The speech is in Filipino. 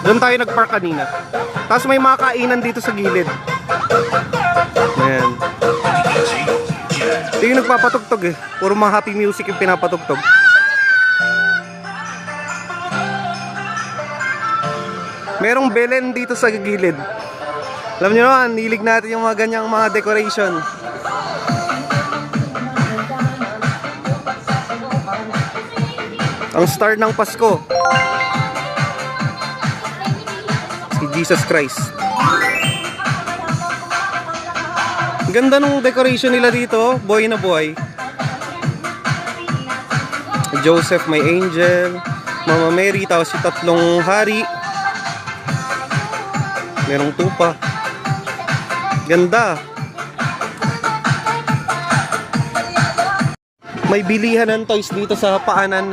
Doon tayo nagpark kanina. Tapos may mga kainan dito sa gilid. Ayan. Ito yung nagpapatugtog eh. Puro mga happy music yung pinapatugtog. Merong Belen dito sa gilid. Alam nyo naman, hilig natin yung mga ganyang mga decoration. Ang star ng Pasko, si Jesus Christ. Ganda nung decoration nila dito, buhay na buhay. Joseph, may angel, Mama Mary, tapos si tatlong hari. Merong tupa. Ganda. May bilihan ng toys dito sa paanan